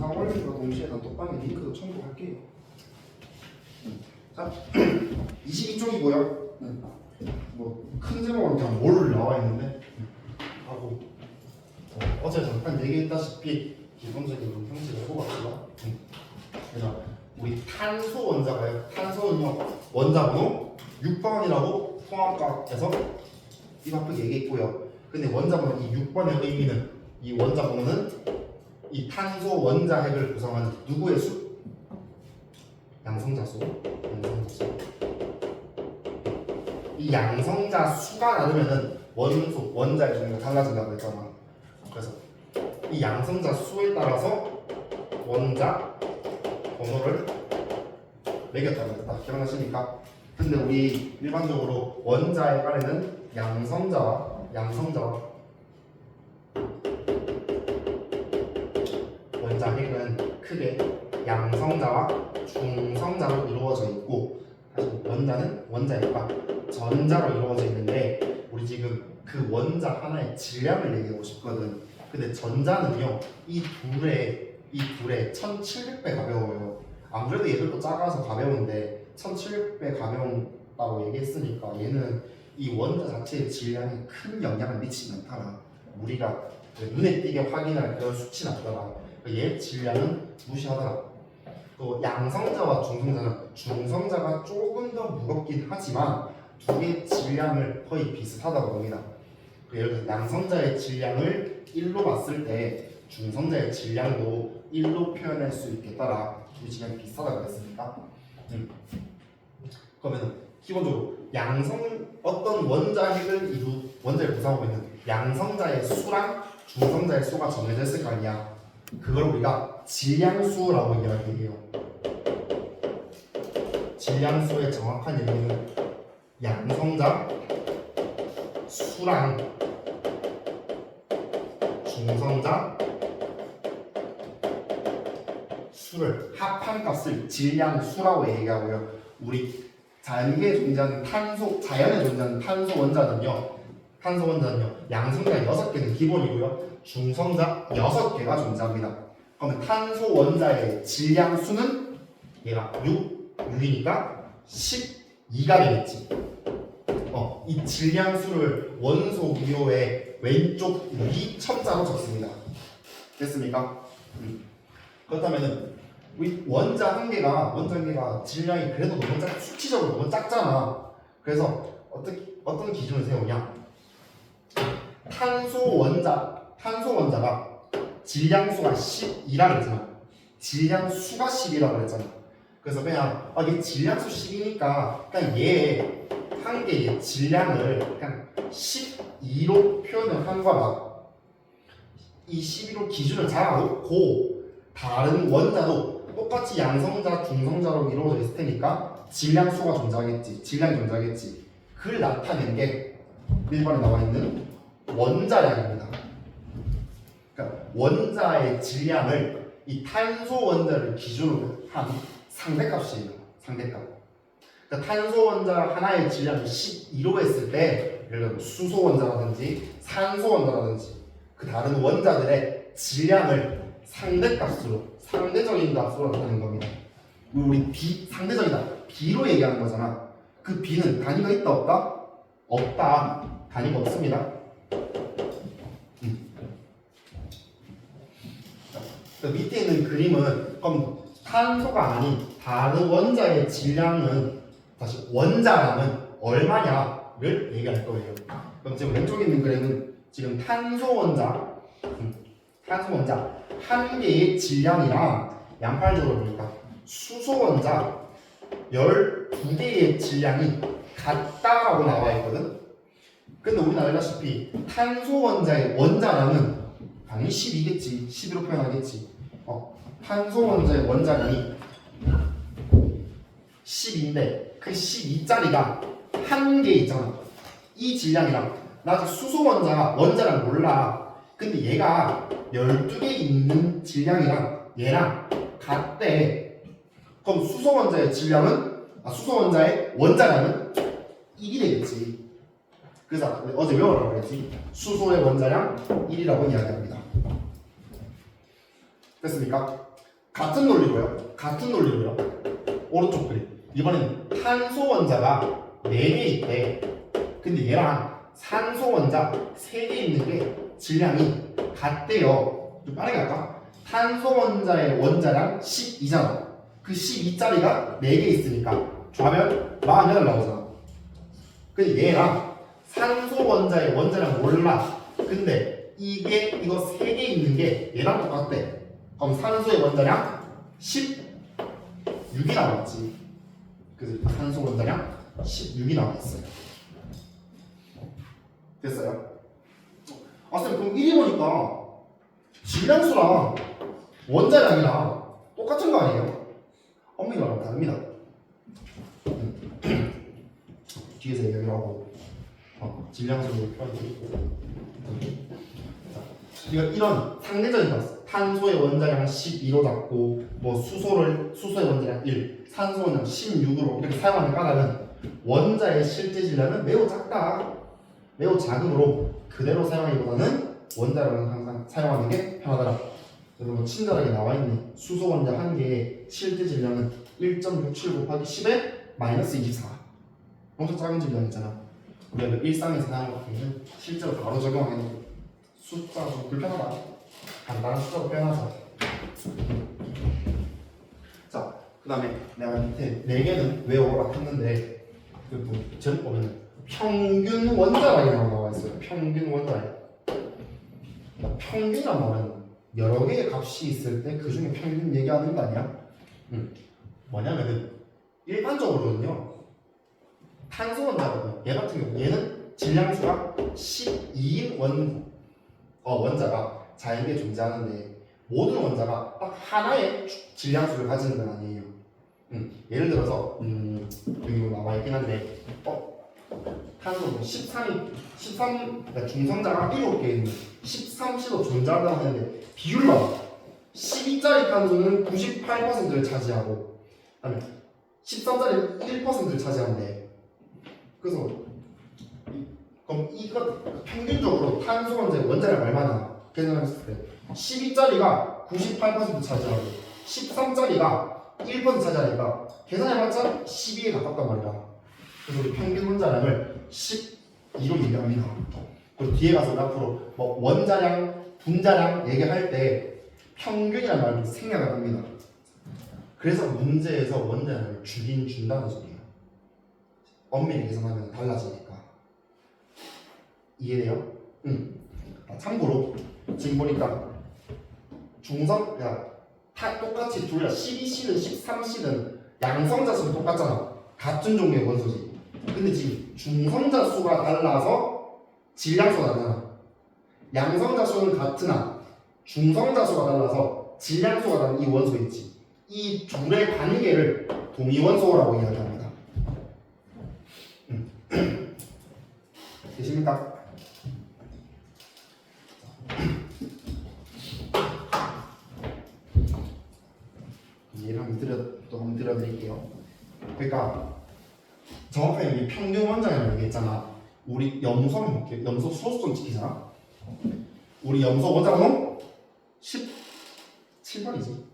영상 올림과 동시에 단톡방에 링크도 첨부할게요. 자, 22쪽이고요. 뭐 큰 제목은 그냥 뭘 나와 있는데 하고 어제 잠깐 얘기했다시피 기본적인 형식을 해보았고요. 그래서 우리 탄소 원자가요. 탄소는요 원자번호 6번이라고 통합과학에서 이 바쁘게 얘기했고요. 근데 원자번호 이 6번의 의미는 이 원자번호는 이 탄소 원자 핵을 구성하는 누구의 수? 양성자 수. 이 양성자 수가 다르면은 원소 원자의 종류가 달라진다고 했잖아. 그래서 이 양성자 수에 따라서 원자 번호를 매겼다고 했다. 기억나십니까? 근데 우리 일반적으로 원자의 간에는 양성자와 원자 핵은 크게 양성자와 중성자로 이루어져 있고 사실 원자는 원자핵과 전자로 이루어져 있는데 우리 지금 그 원자 하나의 질량을 얘기하고 싶거든. 근데 전자는요 이 둘의 1700배 가벼워요. 안 그래도 얘들도 작아서 가벼운데 1700배 가벼운다고 얘기했으니까 얘는 이 원자 자체의 질량에 큰 영향을 미치지 않더라. 우리가 눈에 띄게 확인할 그런 수치는 아니더라. 얘 질량은 무시하더라. 또 양성자와 중성자가 조금 더 무겁긴 하지만 두 개의 질량을 거의 비슷하다고 봅니다. 예를 들어 양성자의 질량을 1로 봤을 때 중성자의 질량도 1로 표현할 수 있겠다라. 두 질량이 비슷하다고 했으니까. 그러면 기본적으로 어떤 원자핵을 원자를 구성하고 있는 양성자의 수랑 중성자의 수가 정해져 있을 거 아니야. 그걸 우리가 질량수라고 이야기해요. 질량수의 정확한 얘기는 양성자 수랑 중성자 수를 합한 값을 질량수라고 얘기하고요. 우리 자연계에 존재하는 자연에 존재하는 탄소 원자는요 양성자 6개는 기본이고요. 중성자 6개가 존재합니다. 그러면 탄소 원자의 질량수는 얘가 6이니까 12가 되겠지. 이 질량수를 원소 위호의 왼쪽 위 첨자로 적습니다. 됐습니까? 그렇다면은 우리 원자 한 개가 질량이 그래도 너무 수치적으로 너무 작잖아. 그래서 어떤 기준을 세우냐? 탄소 원자가 질량수가 12라고 했잖아. 질량수가 10이라고 그랬잖아. 그래서 그냥 얘 질량수 10이니까 그냥 얘 한 개의 질량을 그냥 12로 표현을 한 거라. 이 12로 기준을 잡아놓고 다른 원자도 똑같이 양성자, 중성자로 이루어져 있을 테니까 질량이 존재하겠지. 그걸 나타낸 게 1번에 나와 있는 원자량입니다. 그러니까 원자의 질량을 이 탄소 원자를 기준으로 한 상대값이에요. 상대값. 그러니까 탄소 원자 하나의 질량을 12로 했을 때 예를 들어 수소 원자라든지 산소 원자라든지 그 다른 원자들의 질량을 상대적인 값으로 나타내는 겁니다. 우리 상대적이다. B로 얘기하는 거잖아. 그 B는 단위가 있다 없다? 없다. 단위가 없습니다. 밑에 있는 그림은 그럼 탄소가 아닌 다른 원자의 질량은 다시 원자량은 얼마냐를 얘기할 거예요. 그럼 지금 왼쪽에 있는 그림은 지금 탄소 원자 한 개의 질량이랑 양팔적으로 보니까 수소 원자 12개의 질량이 같다라고 나와 있거든. 근데 우리는 알다시피 탄소 원자의 원자량은 당연히 10이겠지. 11로 표현하겠지. 탄소 원자의 원자량이 10인데 그 12짜리가 한 개 있잖아. 이 질량이랑 나 아직 수소 원자량 몰라. 근데 얘가 12개 있는 질량이랑 얘랑 같대. 그럼 수소 원자의 원자량은 1이 되겠지. 그래서 어제 외우라고 그랬지. 수소의 원자량 1이라고 이야기합니다. 됐습니까? 같은 논리로요. 같은 논리로요. 오른쪽 그림. 이번엔 탄소 원자가 4개 있대. 근데 얘랑 산소 원자 3개 있는 게 질량이 같대요. 좀 빠르게 할까? 탄소 원자의 원자량 12잖아. 그 12짜리가 4개 있으니까 조하면 48 나오잖아. 근데 얘랑 산소 원자의 원자량 몰라. 근데 이거 3개 있는 게 얘랑 똑같대. 그럼 산소의 원자량 16이 나왔지. 그래서 산소 원자량 16이 나왔어요. 됐어요? 쌤 그럼 1위 보니까 질량수랑 원자량이랑 똑같은 거 아니에요? 엄밀히 말하면 다릅니다. 뒤에서 얘기를 하고 질량수를 표현해드리고 이런 상대적인 것 탄소의 원자량 12로 잡고 뭐 수소의 원자량 1, 산소 원자량 16으로 이렇게 사용하는 까닭은 원자의 실제 질량은 매우 작다. 매우 작으므로 그대로 사용하기보다는 원자량을 항상 사용하는 게 편하더라. 그래서 뭐 친절하게 나와 있는 수소 원자 한 개의 실제 질량은 1.67 곱하기 10의 마이너스 24. 엄청 작은 질량이잖아. 우리가 일상에서 사용하는 것들은 실제로 바로 적용하는 숫자가 좀 불편하다. 간단한 숫자로 표현하자. 자, 그 다음에 내가 밑에 4개는 외워라 했는데 전 보면 평균 원자량이라고 나와 있어요. 평균 원자량. 평균이란 말은 여러 개의 값이 있을 때 그 중에 평균 얘기하는 거 아니야? 뭐냐면은 일반적으로는요. 탄소 원자거든. 얘 같은 경우 얘는 질량수가 12인 원자가 자연계에 존재하는데 모든 원자가 딱 하나의 질량수를 가지는 건 아니에요. 예를 들어서 여기 나와 있긴 한데 탄소 13 그러니까 중성자가 7개 있는 13C도 존재한다고 하는데 비율 봐. 12짜리 탄소는 98%를 차지하고 그다음에 13짜리 1%를 차지하는데 그래서 그럼 이거 평균적으로 탄소 원자의 원자량 얼마나 계산했을 때 12짜리가 98% 차지하고 13짜리가 1% 차지하니까 계산해봤자 12에 가깝단 말이야. 그래서 우리 평균 원자량을 12로 얘기합니다. 그리고 뒤에 가서 앞으로 뭐 원자량, 분자량 얘기할 때 평균이라는 말이 생략을 합니다. 그래서 문제에서 원자량을 주긴 준다는 소리예요. 엄밀히 계산하면 달라지니까. 이해돼요? 참고로 지금 보니까 똑같이 둘 다 12C든 13C든 양성자 수는 똑같잖아. 같은 종류의 원소지. 근데 지금 중성자 수가 달라서 질량수가 다르잖아. 양성자 수는 같으나 중성자 수가 달라서 질량수가 다른 이 원소 있지. 이 둘의 관계를 동위원소라고 이야기합니다. 되십니까? 예를 한번 드려드릴게요. 그러니까 정확하게 이 평균 원자량을 얘기했잖아. 우리 염소는 볼게요. 염소 소수점 지키잖아. 우리 염소 원자량은 17번이지.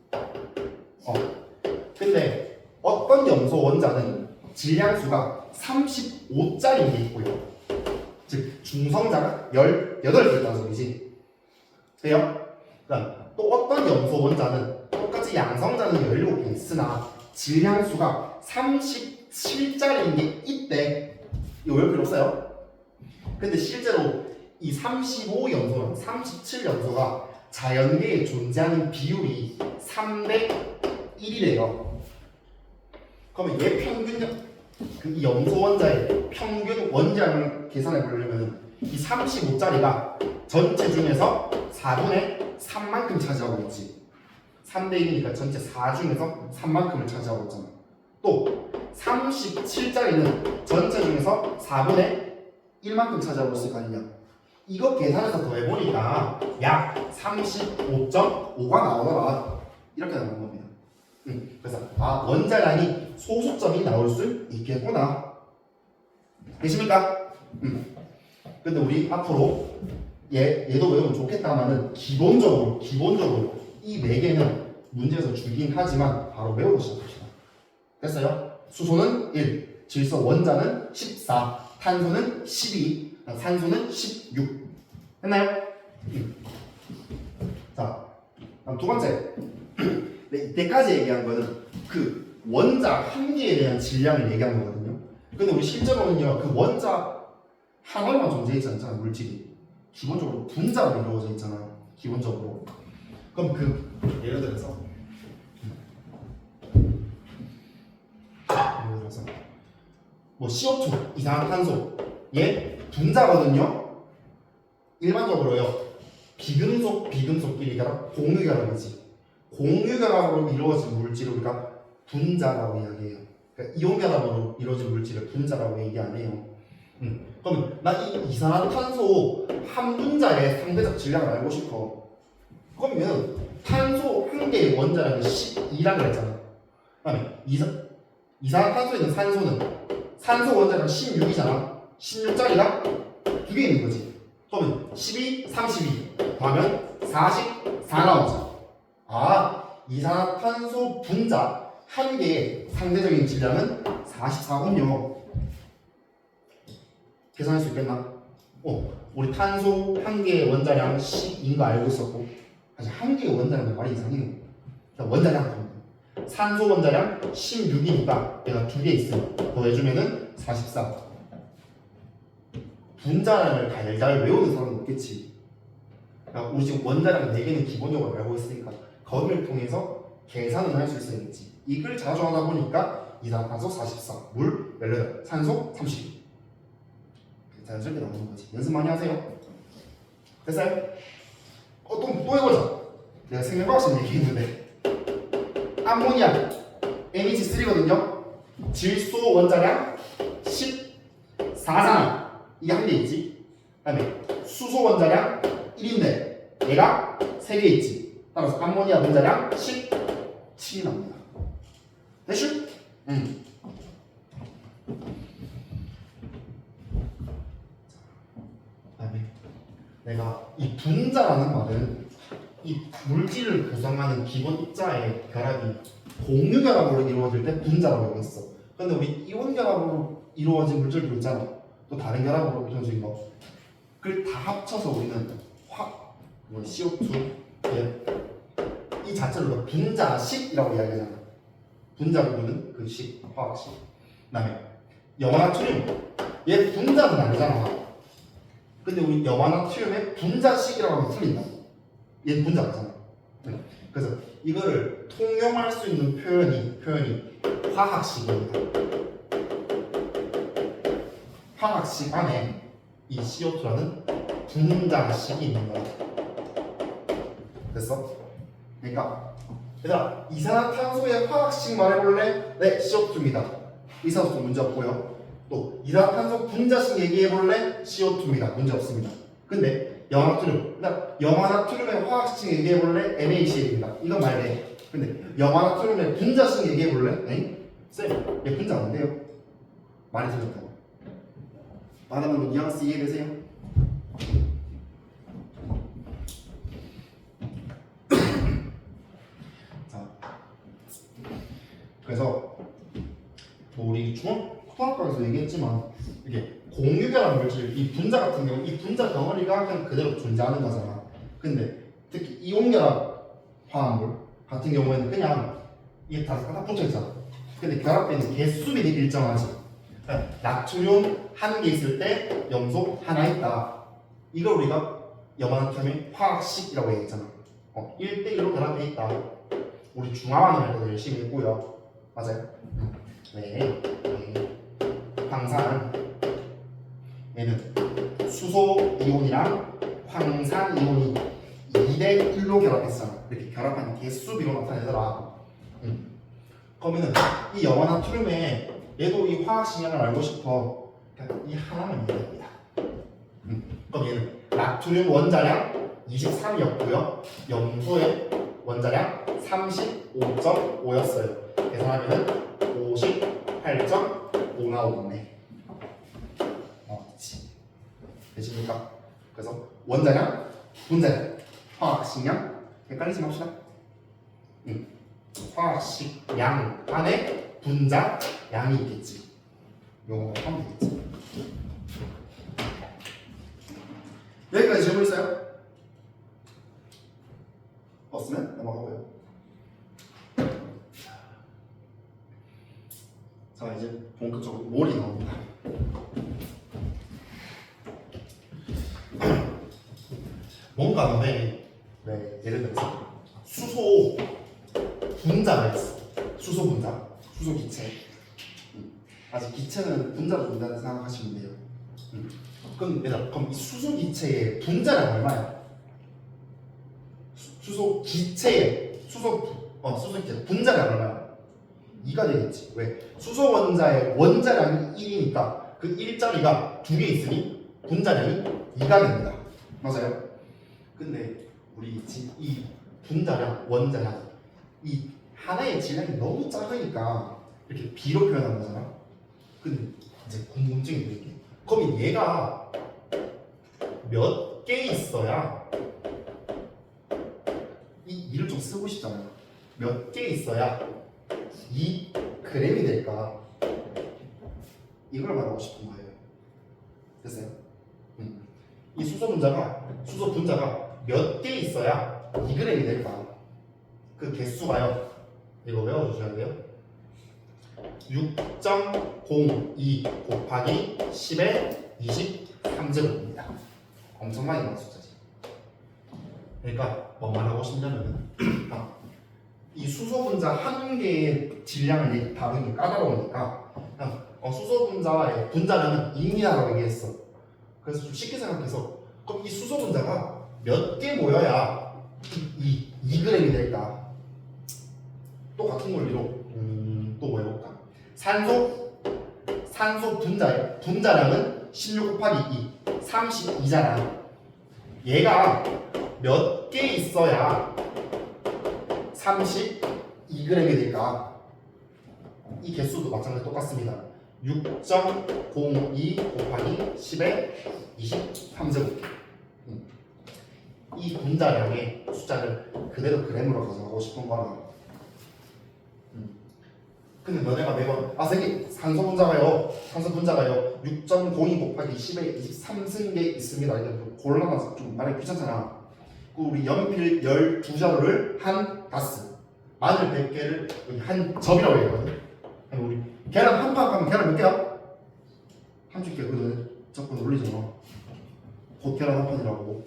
근데 어떤 염소 원자는 질량수가 35짜리인 게 있고요. 즉 중성자가 18개 있다는 소리지. 돼요? 그러니까 또 어떤 염소 원자는 똑같이 양성자는 17개 있으나 질량수가 37짜리인 게 있대. 이거 외울 필요 없어요. 근데 실제로 이 35염소랑 37염소가 자연계에 존재하는 비율이 3대 1이래요. 그러면 얘 평균 이 염소 원자의 평균 원자량을 계산해 보려면 이 35짜리가 전체 중에서 4분의 3만큼 차지하고 있지. 3대 1이니까 전체 4 중에서 3만큼을 차지하고 있잖아. 또 37짜리는 전체 중에서 4분의 1만큼 차지하고 있을 거 아니냐. 이거 계산해서 더해보니까 약 35.5가 나오더라. 이렇게 나오는 겁니다. 그래서 원자량이 소수점이 나올 수 있겠구나. 되십니까? 근데 우리 앞으로 얘도 외우면 좋겠다마는 기본적으로 이 4개는 문제에서 주긴 하지만 바로 외우고 시작합시다. 됐어요? 수소는 1, 질소 원자는 14, 탄소는 12, 산소는 16. 됐나요? 자, 다음 두 번째. 네, 이때까지 얘기한 거는 그 원자 한 개에 대한 질량을 얘기한 거거든요. 근데 우리 실제로는요, 그 원자 하나만 존재하지 않잖아요, 물질이. 기본적으로 분자로 이루어져 있잖아요, 기본적으로. 그럼 예를 들어서 뭐 CO2, 이산화탄소 얘 분자거든요. 일반적으로요, 비금속끼리 결합, 공유결합이지. 공유결합으로 이루어진 물질을 우리가 분자라고 이야기해요. 그러니까 이온결합으로 이루어진 물질을 분자라고 얘기 안 해요. 그러면 나 이 이산화탄소 한 분자의 상대적 질량을 알고 싶어. 그러면 탄소 한 개의 원자량이 12라고 했잖아. 그다음에 이산화탄소에 있는 산소 원자량 16이잖아. 16짜리가 두 개 있는 거지. 그러면 12, 32 더하면 44 나오죠. 이산화탄소 분자 한 개의 상대적인 질량은 44군요. 계산할 수 있겠나? 우리 탄소 한 개의 원자량 10인 거 알고 있었고, 사실 한 개의 원자량은 말이 이상해요. 원자량 산소 원자량 16이니까 내가 두 개 있으면 더해주면은 44. 분자량을 달달 외우는 사람은 없겠지. 그러니까 우리 지금 원자량 4개는 기본적으로 알고 있으니까 거기를 통해서 계산은 할 수 있어야겠지. 이걸 자주 하다 보니까 이산화탄소 44, 물 18, 산소 32. 자연스럽게 나오는 거지. 연습 많이 하세요. 됐어요? 또 해보자. 내가 생명과학식 얘기했는데 암모니아 NH3거든요. 질소 원자량 14상 이게 한 개 있지. 그다음에 수소 원자량 1인데 얘가 3개 있지. 따라서 암모니아 원자량 17이 나옵니다. 됐슈? 그다음에 내가 이 분자라는 말은 이 물질을 구성하는 기본 입자의 결합이 공유결합으로 이루어질 때 분자라고 했어. 근데 우리 이온결합으로 이루어진 물질도 있잖아. 또 다른 결합으로 이루어진 거. 그걸 다 합쳐서 우리는 CO2 이 자체를 우리가 분자식이라고 이야기하잖아. 분자 부분은 그 식, 화학식. 그다음에 염화나트륨 얘 분자는 아니잖아. 근데 우리 염화나트륨의 분자식이라고 하면 틀린다. 얘 분자잖아. 그래서 이거를 통용할 수 있는 표현이 화학식입니다. 화학식 안에 이 CO2라는 분자식이 있는 거야. 됐어? 그러니까 얘들아, 이산화탄소의 화학식 말해볼래? 네, CO2입니다. 이산화탄소 문제 없고요. 또 이산화탄소 분자식 얘기해볼래? CO2입니다. 문제 없습니다. 근데 염화나트륨의 화학식 얘기해볼래? NaCl입니다. 이건 말돼. 근데 염화나트륨의 분자식 얘기해볼래? 에이? 쌤, 얘 분자 아닌데요? 많이 틀렸다고. 말하는 뉘앙스 이해되세요? 자, 그래서 뭐 우리 초등학교에서 얘기했지만 이게 공유결합 물질, 이 분자 같은 경우 이 분자 덩어리가 그냥 그대로 존재하는 거잖아. 근데 특히 이온결합 화합물 같은 경우에는 그냥 이게 다 붙어 있잖아. 근데 결합되는 개수비는 일정하지. 나트륨 한 개 있을 때 염소 하나 있다. 이걸 우리가 염화나트륨의 화학식이라고 얘기했잖아. 1대1로 결합돼 있다. 우리 중화반응 할 때도 열심히 했고요. 맞아요? 네. 황산 얘는 수소 이온이랑 황산 이온이 2대1로 결합했잖아. 이렇게 결합한 개수비로 나타내더라. 그러면은 이 염화나트륨의 얘도 이 화학식량을 알고 싶어. 그러니까 이 하나만 이해합니다. 그럼 얘는 나트륨 원자량 23이었고요. 염소의 원자량 35.5였어요. 계산하면 58.5 나오겠네. 그치. 되십니까? 그래서 원자량, 분자량, 화학식량 헷갈리지 맙시다. 화학식 양 안에 분자 양이 있겠지. 요거 하면 되겠지. 여기까지 질문 있어요? 없으면 넘어가고요. 자, 이제 본격적으로 몰이 나옵니다. 뭔가 너네 왜 예를 들어서 수소 분자가 있어. 수소 분자, 수소 기체. 아직 기체는 분자로 된다는 생각하시면 돼요. 그럼 이 수소 기체의 분자량 얼마야? 수소 기체의 수소 기체 분자량 얼마야? 2가 되겠지. 왜? 수소 원자의 원자량이 1이니까 그 1자리가 2개 있으니 분자량이 2가 됩니다. 맞아요? 근데 우리 지금 이 분자량, 원자량 이 하나의 질량이 너무 작으니까 이렇게 B로 표현한 거잖아. 근데 이제 궁금증이 있는 게 그럼 얘가 몇 개 있어야 이 2를 좀 쓰고 싶잖아요. 몇 개 있어야 2g이 될까? 이걸 말하고 싶은 거예요. 됐어요? 이 수소 분자가 몇 개 있어야 2g이 될까? 그 개수가요. 이거 외워주셔야 돼요. 6.02 곱하기 10의 23제곱입니다. 엄청 많이 나온 숫자지. 그러니까 뭐 말하고 싶냐면 이 수소 분자 한 개의 질량을 다루는 게 까다로우니까 수소 분자의 분자량은 2입니다라고 얘기했어. 그래서 좀 쉽게 생각해서 그럼 이 수소 분자가 몇 개 모여야 이 2g이 될까? 또 같은 원리로 또 뭐 해볼까? 산소 분자의 분자량은 16 곱하기 2 32잖아. 얘가 몇 개 있어야 32g이 될까? 이 개수도 마찬가지로 똑같습니다. 6.02 곱하기 10의 23제곱. 이 분자량의 숫자를 그대로 그램으로 가져가고 싶은 거나. 근데 너네가 매번 선생님 산소 분자가요 6.02 곱하기 10의 23승계 있습니다. 이렇게 곤란해서 좀 말하기 귀찮잖아. 우리 연필 12자루를 한 다스, 마늘 100개를 한 접이라고 얘기하거든. 우리 계란 한 판 가면 계란 몇 개야? 30개. 그거는 자꾸 놀리잖아. 곧 계란 한 판이라고.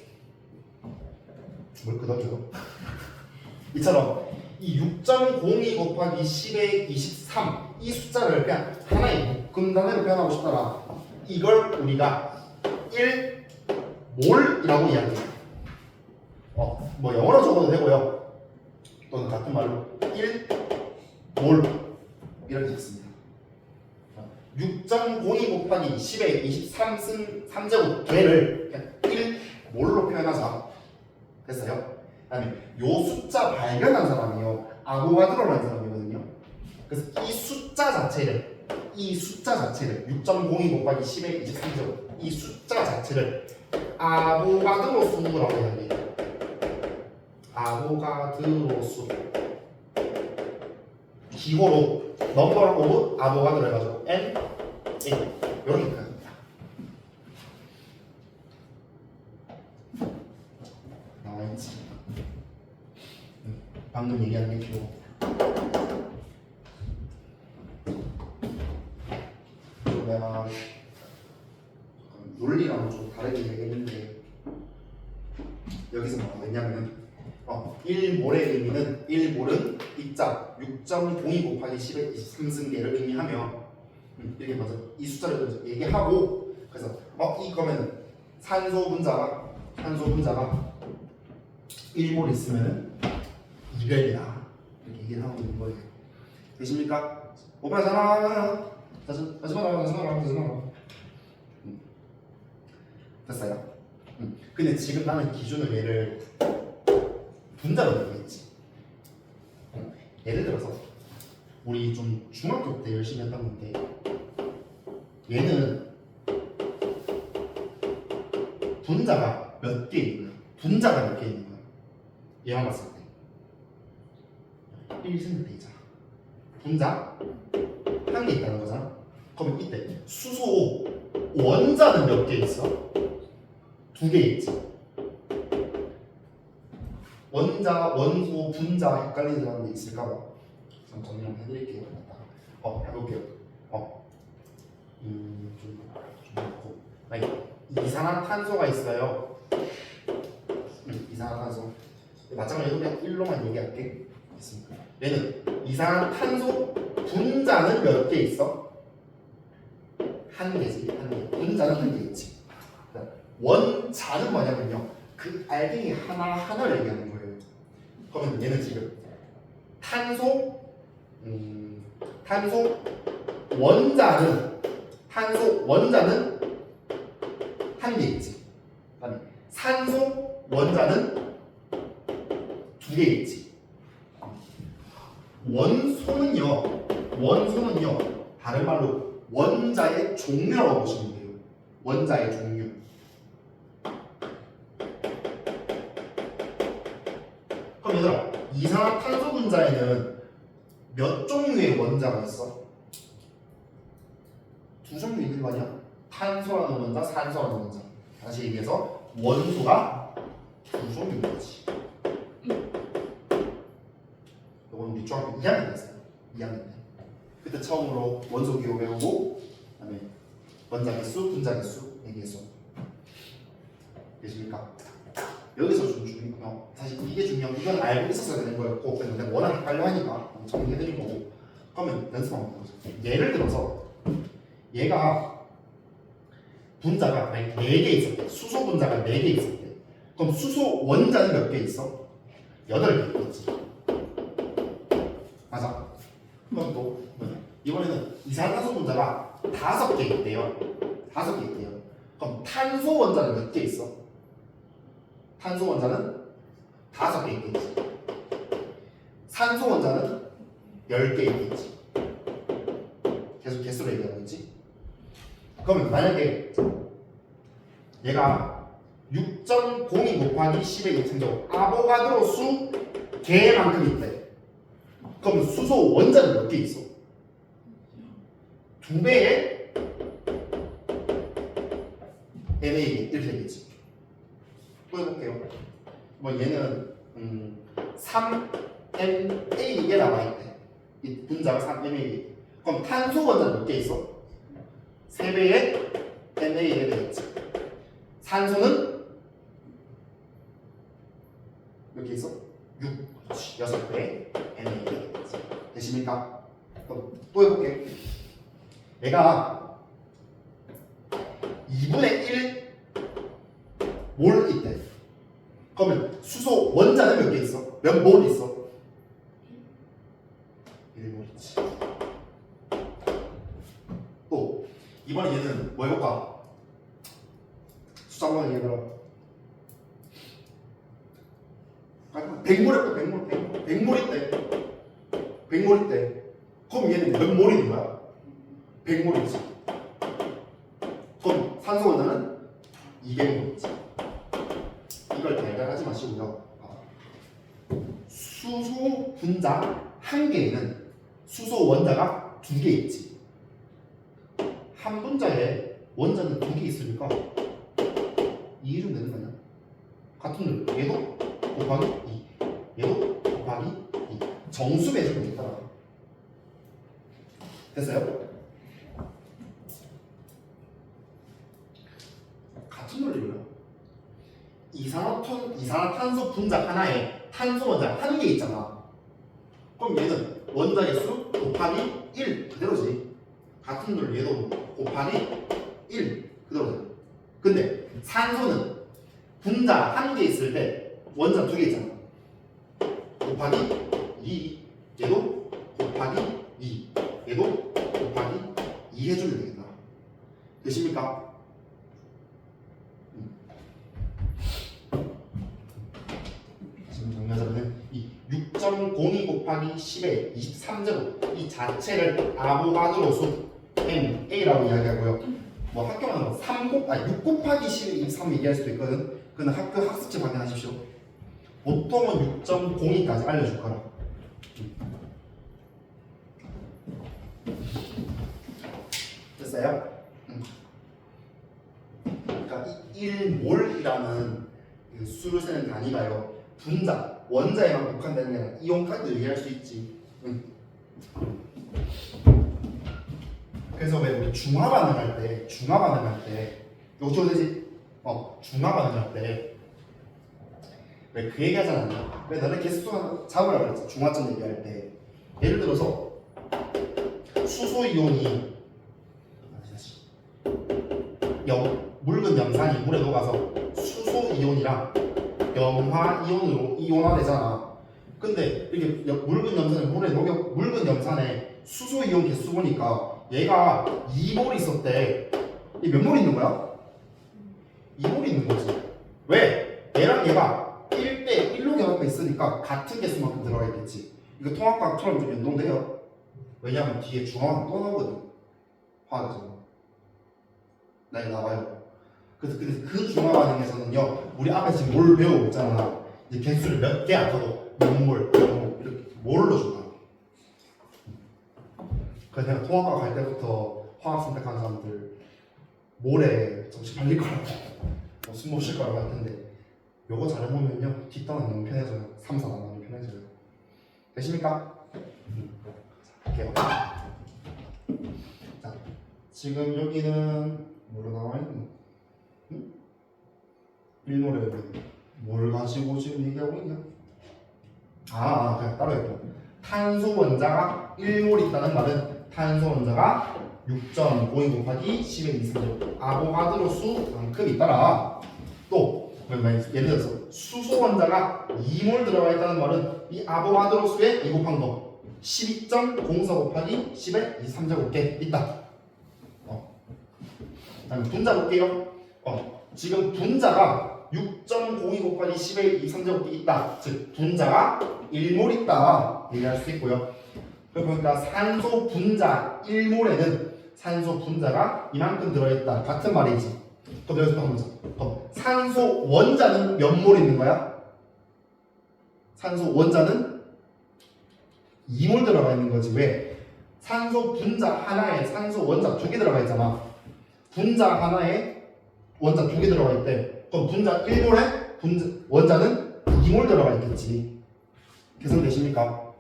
뭘 끄덕여? 이처럼 이 6.02 곱하기 10의 23 이 숫자를 그냥 하나의 묶음 단위로 표현하고 싶다라 이걸 우리가 1몰이라고 이야기해요. 뭐 영어로 적어도 되고요. 또는 같은 말로 1몰 이렇게 적습니다. 6.02 곱하기 10의 23제곱 되를 그냥 1몰로 표현하자. 됐어요? 그다음에 요 숫자 발견한 사람이요 아보가드로라는 사람이거든요. 그래서 이 숫자 자체를 6.02 곱하기 10의 23제곱 이 숫자 자체를 아보가드로 수라고 이야기해요. 아보가드로 수 기호로 넘버 오브 아보가드로 해가지고 N 이렇게 표현합니다. 나와있지. 방금 얘기한 게 필요. 내가 논리랑 좀 다르게 얘기했는데 여기서 뭐가 있냐면 1몰의 의미는 1몰은 입자 6.02 곱하기 10의 23승계를 의미하며 이렇게 먼저 이 숫자를 얘기하고 그래서 이거면 산소 분자가 1몰 있으면은 2g이다 이렇게 얘기를 하고 있는 거예요. 되십니까? 오빠잖아. 다시 말아. 됐어요? 근데 지금 나는 기준을 얘를 분자로 내겠지. 예를 들어서 우리 좀 중학교 때 열심히 했던 건데 얘는 분자가 몇 개 있는 거야? 얘만 봤을 때 1 생각돼 있잖아. 분자 한 개 있다는 거잖아. 그러면 이때 수소 원자는 몇 개 있어? 2개 있지. 원자, 원소, 분자 헷갈리는 사람도 있을까봐 좀 정리 한번 해드릴게요. 해볼게요. 좀 넣고. 이산화탄소가 있어요. 이산화탄소. 마찬가지로 그냥 1로만 얘기할게. 있습니다. 얘는 이산화탄소 분자는 몇 개 있어? 한 개지. 한 개. 분자는 한 개 있지. 원자는 뭐냐면요. 그 알갱이 하나하나를 얘기하는 거예요. 그러면 얘는 지금 탄소 원자는 한 개 있지. 그다음에 산소 원자는 2개 있지. 원소는요 다른 말로 원자의 종류라고 보시면 돼요. 원자의 종류. 그럼 얘들아, 이산화탄소 분자에는 몇 종류의 원자가 있어? 2종류 있는 거 아니야? 탄소라는 원자, 산소라는 원자. 다시 얘기해서 원소가 2종류인 거지. 이건 우리 중학교 2학년 때 했어요. 2학년 때. 그때 처음으로 원소 기호 배우고, 그다음에 원자 개수, 분자 개수 얘기했어. 되십니까? 여기서 좀 중요한 사실 이게 중요한 이건 알고 있었어야 되는 거였고 근데 워낙 헷갈려 하니까 정리해드린 거고. 그러면 연습 한번 해보세요. 예를 들어서 얘가 분자가 4개 있었대. 수소 분자가 4개 있었대. 그럼 수소 원자는 몇 개 있어? 8개 있지. 맞아. 그럼 또 이번에는 이산화탄소 분자가 5개 있대요. 5개 있대요. 그럼 탄소 원자는 몇 개 있어? 탄소 원자는 5개 있겠지. 산소 원자는 10개 있겠지. 계속 개수로 얘기하고 있지. 그러면 만약에 얘가 6.02 곱하기 10의 2승제곱 아보가드로 수 개만큼 있대. 그럼 수소 원자는 몇 개 있어? 2배의 NA 이렇게 되겠지. 또 해볼게요. 뭐 얘는 3NA 이게 남아있대. 이 분자가 3NA. 그럼 탄소 원자는 몇 개 있어? 3배의 NA가 되겠지. 산소는 몇 개 있어? 6. 그렇지. 6배의 NA가 되겠지. 되십니까? 그럼 또 해볼게. 얘가 2분의 1 몰 있대. 그러면 수소 원자는 몇 개 있어? 몇 몰 있어? 1몰 있지. 또 이번에 얘는 뭐 해볼까? 숫자 한번 얘기해봐라. 100몰 해볼까? 100몰 있대. 100몰 있대. 그럼 얘는 몇 몰 있는 거야? 100몰 있지. 그럼 산소 원자는 200몰 있지. 이걸 달달하지 마시고요. 수소 분자 한 개에는 수소 원자가 2개 있지. 한 분자에 원자는 2개 있으니까 2 좀 되는 거 아니야? 같은 늘 얘도 곱하기 2 얘도 곱하기 2 정수 매듭이 있더라. 됐어요? 같은 논리로요. 이산화탄소 분자 하나에 탄소 원자 한 개 있잖아. 그럼 얘는 원자의 수 곱하기 1 그대로지. 같은 논리 얘도 곱하기 1 그대로지. 근데 산소는 분자 한 개 있을 때 원자 2개 있잖아. 곱하기 2 얘도 곱하기 2 얘도 곱하기 2 해주면 되겠다. 되십니까? 정리하자면 이 6.02 곱하기 10의 23제곱 이 자체를 아보가드로 수 NA라고 이야기하고요. 뭐 학교는 6 곱하기 10의 23 얘기할 수도 있거든. 그는 학교 학습지 확인하십시오. 보통은 6.02까지 알려줄 거라. 됐어요? 그러니까 1몰이라는 그 수를 세는 단위가요. 분자, 원자에만 국한되는 게 아니라 이온까지도 얘기할 수 있지. 그래서 왜 우리 중화 반응할 때 이거 좀 되지? 중화 반응할 때 왜 그 얘기 하잖아. 왜 너네 개수 하나 잡으라고 그랬지? 중화점 얘기할 때 예를 들어서 수소 이온이 묽은 염산이 물에 녹아서 수소 이온이랑 염화 이온으로 이온화되잖아. 근데 이렇게 묽은 염산을 물에 녹여 묽은 염산에 수소 이온 개수 보니까 얘가 2몰 있었대. 이 몇 몰 있는 거야? 2몰 있는 거지. 왜? 얘랑 얘가 1대 1로 결합해 있으니까 같은 개수만큼 들어가 있겠지. 이거 통합과학처럼 좀 연동돼요. 왜냐면 뒤에 중화가 또 나오거든. 화학에서. 네, 나와요. 그래서 그 중화 반응에서는요, 우리 앞에 지금 뭘 배우고 있잖아. 이제 개수를 몇 개 안 쳐도 몇 몰, 이렇게 몰로 준다. 그래서 내가 통합과학 갈 때부터 화학 선택하는 사람들 몰에 정신 팔릴 거라고 숨 못 쉴 거라고 할 텐데 요거 잘해보면요 뒷단은 너무 편해져요. 3, 4단 너무 편해져요. 되십니까? 자, 갈게요. 자, 지금 여기는 뭐로 나와 있는? 응? 1몰에 뭘 가지고 지금 얘기하고 있냐? 그냥 따로 했고 탄소 원자가 1몰 있다는 말은 탄소 원자가 6.52 곱하기 10의 2승 아보가드로 수만큼 있더라. 또 예를 들어서 수소 원자가 2몰 들어가 있다는 말은 이 아보가드로 수의 2 곱한 거 12.04 곱하기 10의 2승 있다. 분자 볼게요. 지금 분자가 6.02 곱하기 10의 2승 있다. 즉 분자가 1몰 있다 얘기할 수 있고요. 그러니까 산소 분자 1몰에는 산소 분자가 이만큼 들어있다 같은 말이지. 그럼 여기서 또 한 번 보자. 산소 원자는 몇 몰 있는 거야? 산소 원자는 2몰 들어가 있는 거지. 왜? 산소 분자 하나에 산소 원자 2개 들어가 있잖아. 분자 하나에 원자 2개 들어가 있대. 그럼 분자 1몰에 원자는 2몰 들어가 있겠지. 계산되십니까?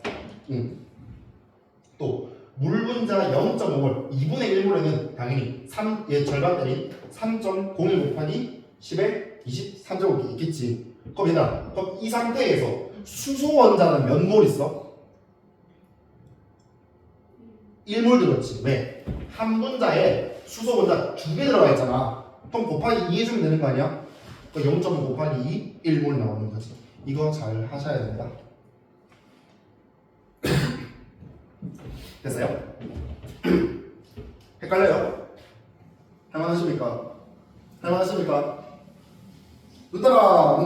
또 물 분자 0.5몰 2분의 1몰에는 당연히 얘 절반 때린 3.01 곱하기 10의 23제곱이 있겠지. 그럼 얘들아, 그럼 이 상태에서 수소 원자는 몇 몰 있어? 1몰 들었지. 왜? 한 분자에 수소 원자 2개 들어가 있잖아. 그럼 곱하기 2 해주면 되는 거 아니야? 0.5 곱하기 2, 1몰 나오는 거지. 이거 잘 하셔야 된다. 됐어요? 헷갈려요? 할만하십니까? 눈 따라.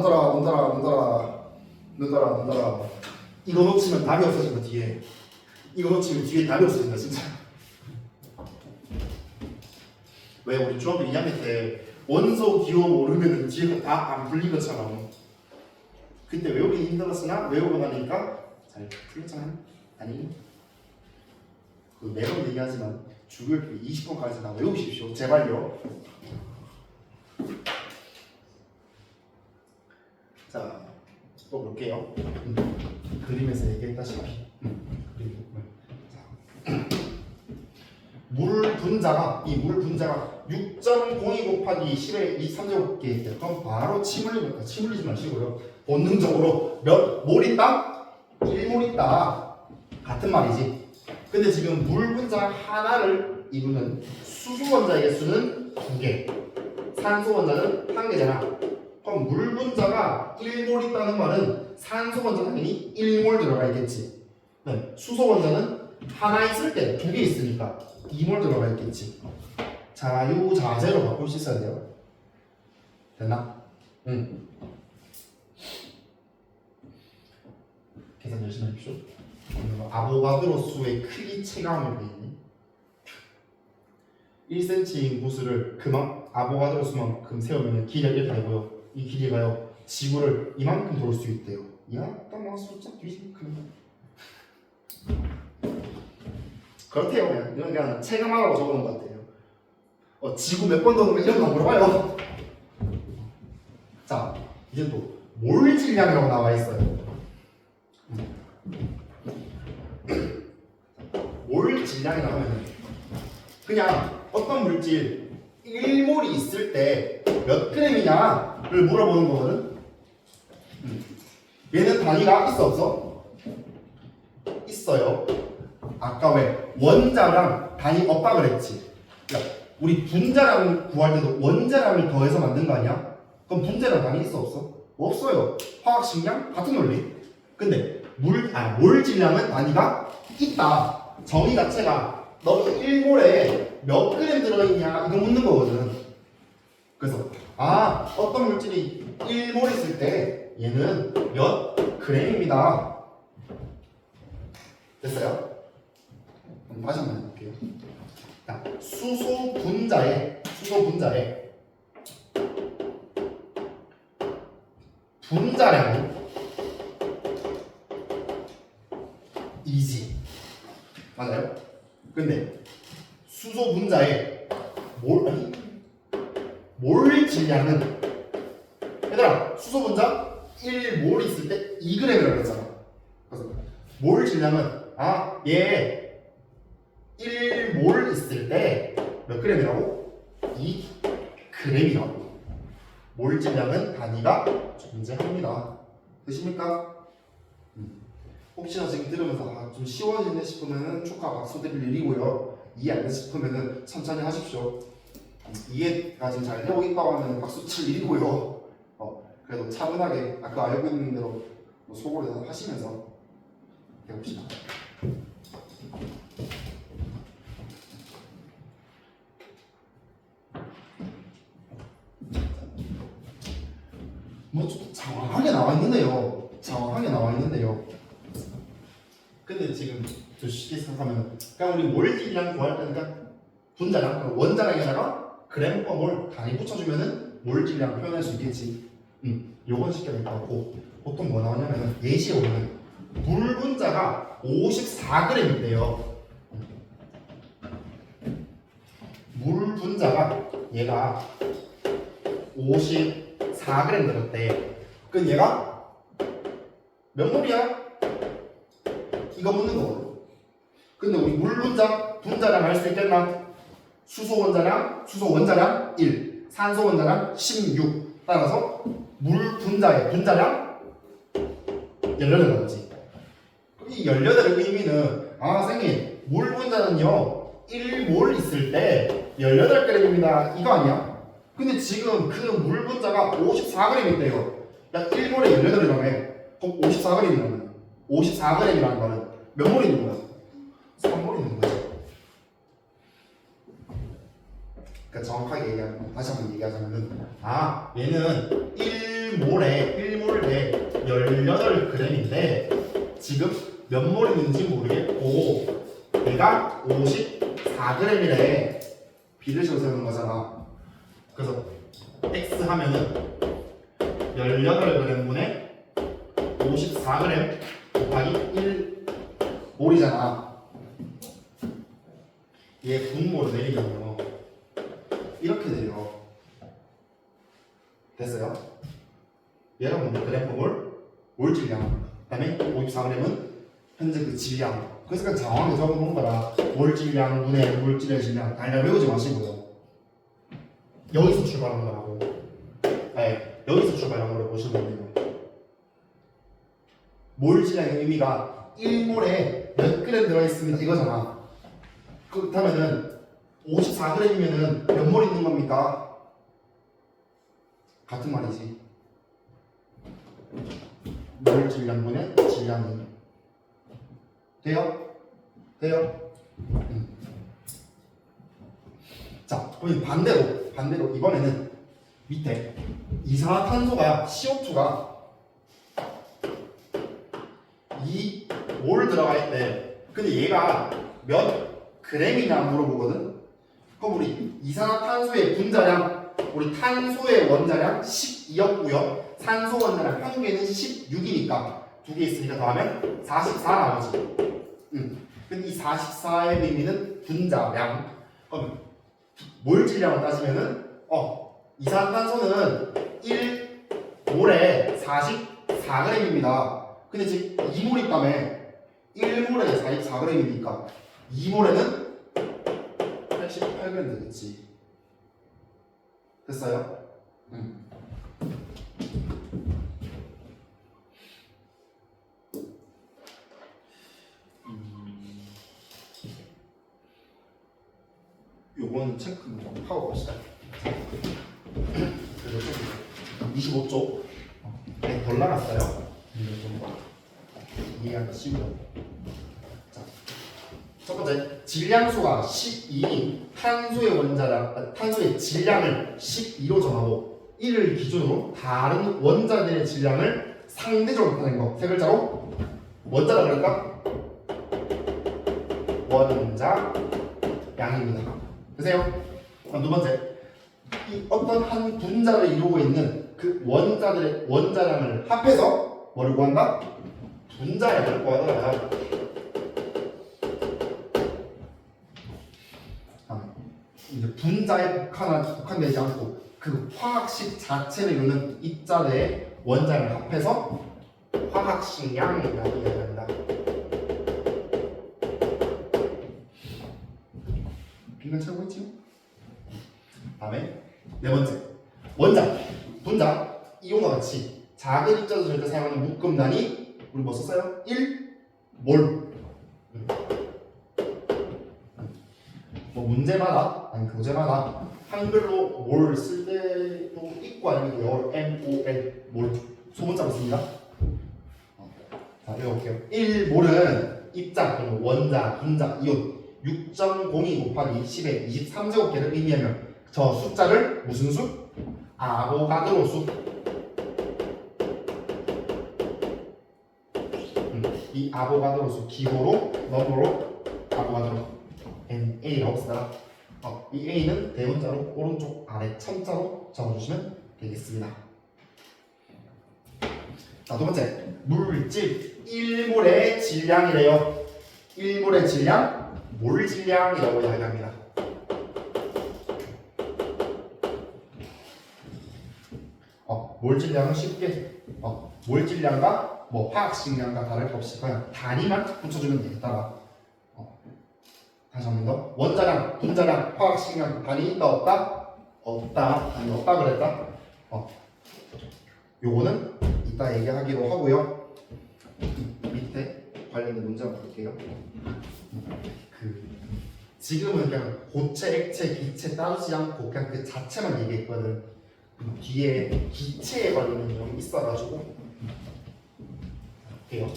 이거 놓치면 답이 없어진다. 이거 놓치면 뒤에 답이 없어진다 진짜. 왜 우리 중학교 2학년 때 원소 기호 모르면 뒤에가 다 안 풀린 것처럼 그때 외우기 힘들었으나 외우고 나니까 잘 풀렸잖아요? 아니 그 매번 얘기하지만 주교육 20번까지 다 외우십시오. 제발요. 자, 또 볼게요. 그림에서 얘기했다시피 물 분자가 6.02 곱하기 10의 23제곱게 있대요. 그럼 바로 침 흘리지 마시고요. 본능적으로 몇 몰 있다? 1몰 있다. 같은 말이지. 근데 지금 물 분자 하나를 이루는 수소 원자의 개수는 2개, 산소 원자는 1개잖아. 그럼 물 분자가 1몰 있다는 말은 산소 원자 당연히 1몰 들어가 있겠지. 네, 수소 원자는 하나 있을 때 2개 있으니까 2몰 들어가 있겠지. 자유자재로 바꿀 수 있어야 돼요. 됐나? 응. 계산 열심히 하십시오. 아보가드로 수의 크기 체감을 배우니 1cm인 구슬을 아보가드로 수만큼 세우면 길이가 이렇게 되고요. 이 길이가요 지구를 이만큼 돌 수 있대요. 야, 딱 숫자 뒤집히네. 그렇대요. 그냥 체감하라고 적어놓은 것 같아요. 지구 몇 번 도는 이런 거 물어봐요. 자, 이제 또 몰 질량이라고 나와 있어요. 몰 질량이라고 하면 그냥 어떤 물질 1몰이 있을 때 몇 그램이냐를 물어보는 거거든. 얘는 단위가 있어 없어? 있어요. 아까 왜 원자랑 단위 없다 그랬지. 그러니까 우리 분자량 구할 때도 원자량을 더해서 만든 거 아니야? 그럼 분자량 단위 있어 없어? 없어요. 화학 식량 같은 원리. 근데 몰 질량은 단위가 있다. 정의 자체가 너 1몰에 몇 그램 들어있냐 이거 묻는 거거든. 그래서 어떤 물질이 1몰 있을 때 얘는 몇 그램입니다. 됐어요? 그럼 다시 한번 해볼게요. 자, 수소 분자에 분자량은 2지. 맞아요? 근데 수소 분자의 몰 질량은 얘들아 수소 분자 1몰 있을 때 2g이라고 했잖아. 그래서 몰 질량은 얘 1몰 있을 때 몇 g이라고? 2g이라고. 몰 질량은 단위가 존재합니다. 되십니까? 혹시나 지금 들으면서 좀 쉬워지네 싶으면 축하 박수 드릴 일이고요. 이해 안 돼 싶으면 천천히 하십시오. 이해가 지금 잘 되고 있다고 하면 박수 칠 일이고요. 그래도 차분하게 아까 알고 있는 대로 속으로 하시면서 해봅시다. 좀 장황하게 나와 있는데요. 근데 지금 저 쉽게 생각하면 그냥 우리 몰 질량 구할 때는 그냥 분자량, 원자량에다가 그램 퍼 몰 단위 붙여주면은 몰 질량 표현할 수 있겠지. 요건 쉽게 될 것 같고 보통 뭐 나오냐면은 예시에 오면 물 분자가 54g인데요. 물 분자가 얘가 54g 들었대. 그럼 얘가 몇 몰이야? 이거 묻는 거거든. 근데 우리 물 분자량 알 수 있겠나? 수소 원자량 1, 산소 원자량 16. 따라서 물 분자의 분자량 18 나오지. 이 18의 의미는 선생님 물 분자는요 1몰 있을 때 18g입니다 이거 아니야? 근데 지금 그 물 분자가 54g 있대요. 야 1몰에 18이라며. 그럼 54g이라면 54g이라는 말은 몇 몰 있는 거야? 3몰 있는 거지. 그러니까 정확하게 다시 한번 얘기하자면은 얘는 1몰에 18g인데 지금 몇 몰 있는지 모르겠고 얘가 54g이래. 비를 써서 거잖아. 그래서 x 하면은 18g분의 54g 곱하기 1몰이잖아. 얘 분모를 내리면요 이렇게 돼요. 됐어요? 얘가 뭔데? 그래프 몰 질량. 그 다음에 54g은 현재 그 질량. 그래서 그냥 정확하게 적어놓은 거라 몰 질량 분의 몰 질량 달달 외우지 마시고요. 여기서 출발하는 거라고. 여기서 출발하는 거라고 보시면 돼요. 몰 질량의 의미가 1몰에 몇 그램 들어있습니다 이거잖아. 그렇다면은 54g이면은 몇 몰 있는 겁니까? 같은 말이지. 몰 질량분의 질량이 돼요? 자, 그럼 반대로 이번에는 밑에 이산화탄소가 CO2가 2몰 들어가 있대. 근데 얘가 몇 그램이냐 물어보거든. 그럼 우리 이산화탄소의 분자량, 우리 탄소의 원자량 12였고요. 산소 원자량 평균은 16이니까 두 개 있으니까 더하면 44 나오지. 근데 이 44의 의미는 분자량. 그럼 몰 질량을 따지면은 이산화탄소는 1몰에 44g입니다. 근데 지금 2몰 있다며 1몰에 44g이니까 2몰에는 88g 되겠지. 됐어요? 요건 체크 하고 봅시다. 25쪽 덜 나갔어요. 이해하기 쉬워요. 자, 첫 번째 질량수가 12인 탄소의 질량을 12로 정하고 이를 기준으로 다른 원자들의 질량을 상대적으로 나타낸 거. 세 글자로 원자라 그럴까? 원자량입니다. 되세요? 두 번째, 이 어떤 한 분자를 이루고 있는 그 원자들의 원자량을 합해서 뭐를 구한다? 분자량을 구하더라. 이제 분자에 국한되지 않고 그 화학식 자체를 이루는 입자들의 원자량을 합해서 화학식량이라고 이야기합니다. 이건 찾고 있지요? 다음에 네 번째, 원자, 분자, 이온과 같이 작은 입자도 절대 사용하는 묶음 단위 우리 뭐 썼어요? 1몰. 뭐 문제마다 아니 교재마다 한글로 몰 쓸 때도 있고 아니면 영어로 MOL 몰 소문자로 씁니다. 자, 읽어볼게요. 1몰은 입자 또는 원자, 분자, 이온 6.02 곱하기 10의 23제곱계를 의미하며 저 숫자를 무슨 수? 아보가드로 수. 이 아보가드로 수 기호로 넘버로 아보가드로 NA라고 쓰다가 이 A는 대문자로 오른쪽 아래 첨자로 적어주시면 되겠습니다. 자, 두 번째 물질 1몰의 질량이래요. 1몰의 질량 몰 질량이라고 이야기합니다. 몰 질량은 쉽게 몰 질량과 뭐 화학식량과 다를 것 없이 그냥 단위만 붙여주면 되겠다. 다시 한 번 더. 원자량, 분자량, 화학식량 단위 있다 없다? 없다. 아니 없다 그랬다. 요거는 이따 얘기하기로 하고요. 밑에 관련된 문제 한번 볼게요. 지금은 그냥 고체, 액체, 기체 따르지 않고 그냥 그 자체만 얘기했거든. 뒤에 기체에 관련된 내용이 있어가지고 볼게요.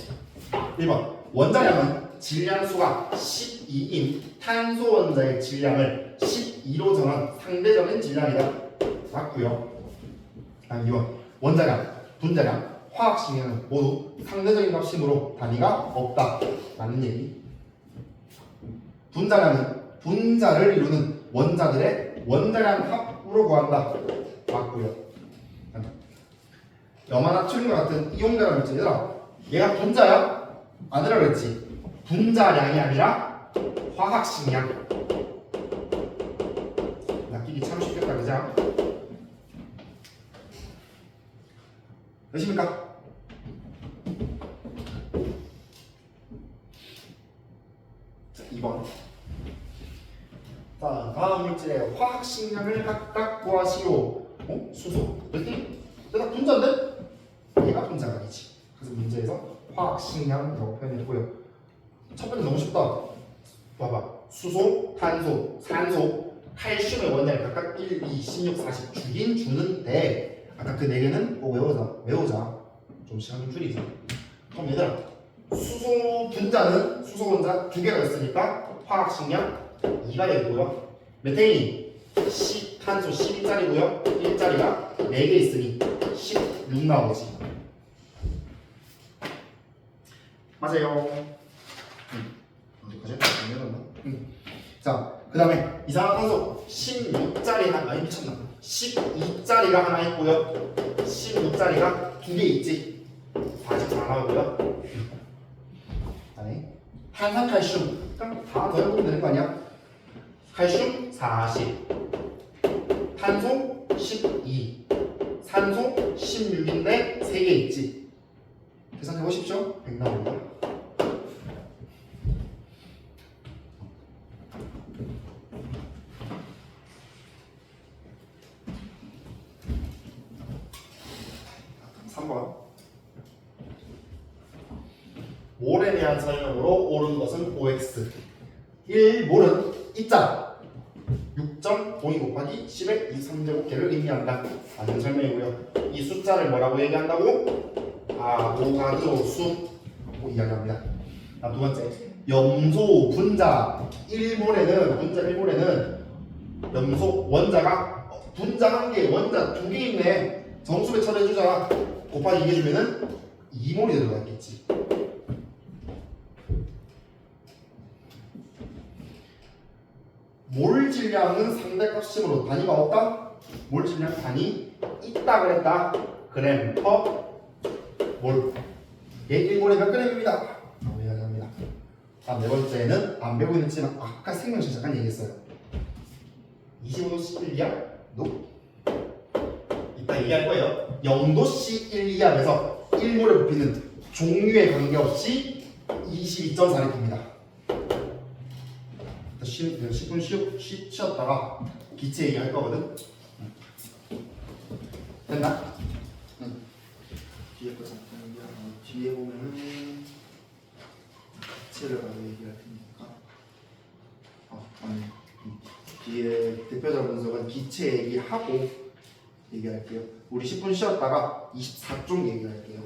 1번 원자량은 질량수가 12인 탄소 원자의 질량을 12로 정한 상대적인 질량이다. 맞고요. 다음 2번 원자량, 분자량, 화학식량은 모두 상대적인 값이므로 단위가 없다. 맞는 얘기. 분자량은 분자를 이루는 원자들의 원자량 합으로 구한다. 맞고요. 염화나트륨과 같은 이온가라 물질 얘들아 얘가 분자야? 아니라 그랬지. 분자량이 아니라 화학식량. 낚이기 참 쉽겠다 그죠? 되십니까? 자, 2번. 자, 다음 물질의 화학식량을 각각 구하시오. 수소. 그랬더니 얘가 분자인데? 얘가 분자가 아니지. 그래서 문제에서 화학식량이라고 표현했고요. 첫 번째 너무 쉽다. 봐봐. 수소, 탄소, 산소, 칼슘의 원자를 각각 1, 2, 16, 40 주긴 주는데 아까 그 4개는 꼭 외우자. 좀 시간 좀 줄이자. 그럼 얘들아 수소 분자는 수소 원자 2개가 있으니까 화학식량 2가 되고요. 메테인 탄소 12짜리고요. 1짜리가 4개 있으니 16 나오지. 맞아요. 어디까지? 자, 그 다음에 이산화탄소 16짜리 아니 미쳤나? 12짜리가 하나 있고요. 16짜리가 2개 있지. 44 나오고요. 아니, 탄산칼슘 그냥 다 더해보면 되는 거 아니야? 칼슘 40, 탄소 12, 산소 16인데 3개 있지. 계산해 보십시오. 100 나옵니다. 몰에 대한 설명으로 옳은 것은 OX 1몰은 입자 6.52 곱하기 10의 23제곱계를 의미한다 라는 설명이고요. 이 숫자를 뭐라고 얘기한다고? 아보가드로수라고 이야기합니다. 두 번째, 염소 분자 1몰에는 염소 원자가 분자 1개, 원자 2개 있네. 정수배 처리해주자. 곱하기 2 해주면은 2몰이 들어가 있겠지. 몰 질량은 상대값식으로 단위가 없다? 몰 질량 단위 있다 그랬다. 그램 퍼 몰. 얘 1몰에 몇 그램입니다. 라고 이야기합니다. 다음 네 번째는 안 배우고 있지만 아까 생명식 잠깐 얘기했어요. 25도씨 1, 2합? 노. 이따 얘기할 거예요. 0도씨 1, 2합에서 1몰에 부피는 종류에 관계없이 22.4리터입니다. 10분 쉬었다가 기체 얘기할 거거든. 됐나? 응. 뒤에 거 잠깐 얘기하고 뒤에 보면은 기체를 가지고 얘기할 테니까. 아니. 뒤에 대표자 분석은 기체 얘기하고 얘기할게요. 우리 10분 쉬었다가 24쪽 얘기할게요.